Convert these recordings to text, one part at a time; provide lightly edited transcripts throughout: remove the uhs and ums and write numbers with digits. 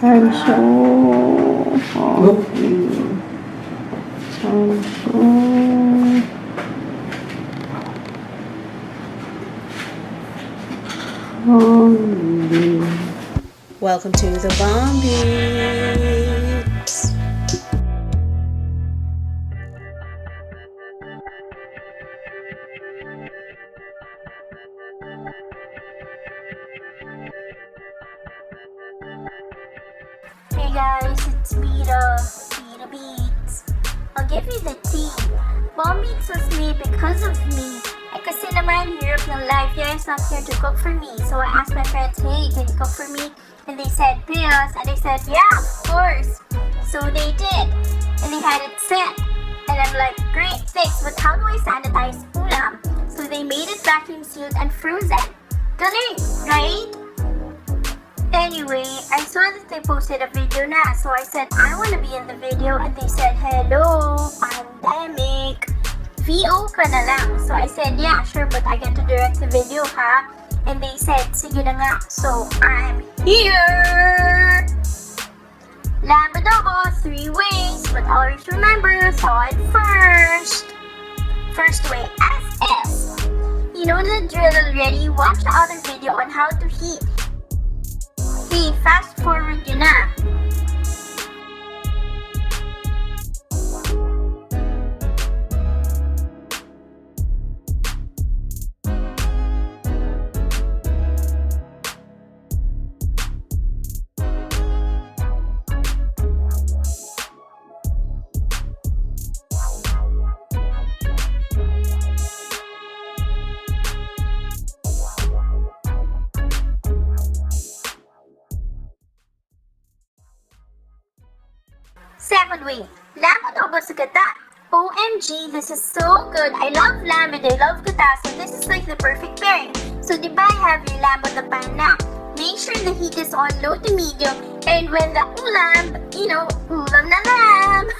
I'm so hungry. I'm so hungry. Welcome to the Bombeats. Hey guys, it's Beeta Beats. I'll give you the tea. Bomb Beats was made because of me. Kasi naman, hirap ng life, yeah, it's not here to cook for me. So I asked my friends, hey, can you cook for me? And they said, pay us. And I said, yeah, of course. So they did. And they had it set. And I'm like, great, thanks, but how do I sanitize ulam? So they made it vacuum sealed and frozen. Galing, right? Anyway, I saw that they posted a video na, so I said, I want to be in the video, and they said, hello, pandemic, VO ka na lang. So I said, yeah, sure, but I get to direct the video, ha? And they said, sige na nga, so I'm here! Lamb Adobo, 3 ways, but always remember, thaw it first. First way, SS. You know the drill already, watch the other video on how to heat. Hey, fast forward yun na. Second way, lamb adobo sa gata. OMG, this is so good. I love lamb and I love gata, so this is like the perfect pairing. So diba I have your lamb on the pan na. Make sure the heat is on low to medium, and when the ulam, ulam na lamb,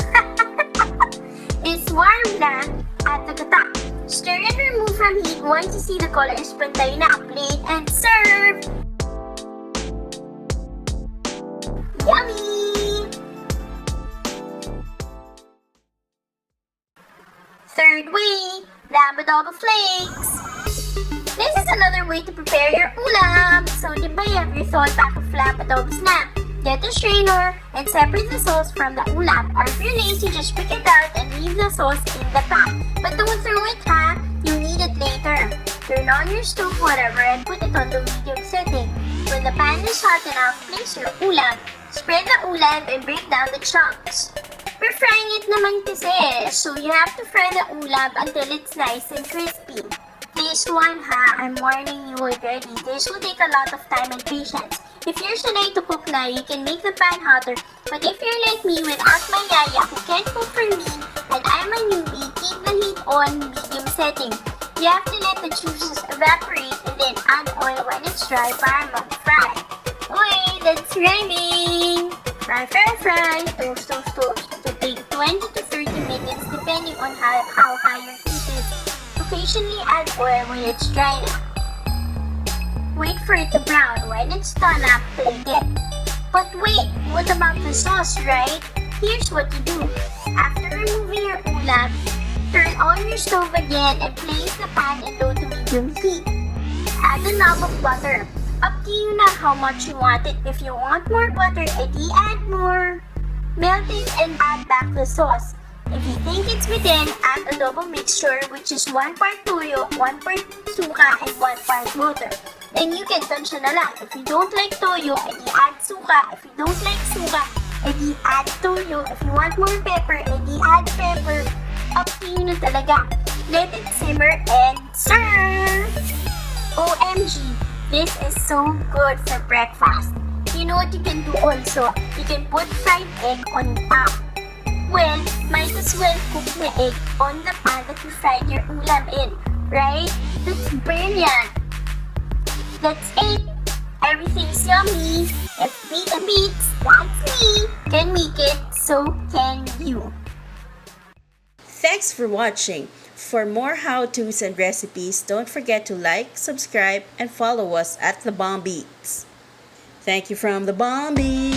is warm na, add the gata. Stir and remove from heat once you see the color is pantay na. Plate and serve. Yummy! Third way, lamb adobo flakes. This is another way to prepare your ulam. So, diba you have your thawed pack of lamb adobos na? Get a strainer and separate the sauce from the ulam. Or if you're lazy, just pick it out and leave the sauce in the pan. But don't throw it, ha? You'll need it later. Turn on your stove, whatever, and put it on the medium setting. When the pan is hot enough, place your ulam. Spread the ulam and break down the chunks. We're frying it naman kasi, so you have to fry the ulam until it's nice and crispy. This one, ha, I'm warning you already. This will take a lot of time and patience. If you're sanay to cook na, you can make the pan hotter. But if you're like me without my yaya who can't cook for me, and I'm a newbie, keep the heat on medium setting. You have to let the juices evaporate and then add oil when it's dry para mag-fry. Uy, that's rhyming! Fry, fry, fry. Toast, toast, toast. To take 20 to 30 minutes depending on how high your heat is. Occasionally add oil when it's dry na. Wait for it to brown. When it's done up, plate it. But wait, what about the sauce, right? Here's what you do. After removing your ulam, turn on your stove again and place the pan in low to medium heat. Add a knob of butter. Up to you na how much you want it. If you want more butter, edi add more. Melt it and add back the sauce. If you think it's within, add adobo mixture, which is 1 part toyo, 1 part suka, and 1 part water. Then you can tansya na lang. If you don't like toyo, edi add suka. If you don't like suka, edi add toyo. If you want more pepper, edi add pepper. Up to you na talaga. Let it simmer and serve! OMG! This is so good for breakfast. You know what you can do also? You can put fried egg on top. Well, might as well cook the egg on the pan that you fried your ulam in, right? That's brilliant. That's it. Everything's yummy. If Beeta Beats, that's me, can make it, so can you. Thanks for watching. For more how-tos and recipes, don't forget to like, subscribe, and follow us at The Bombeats. Thank you from The Bombeats.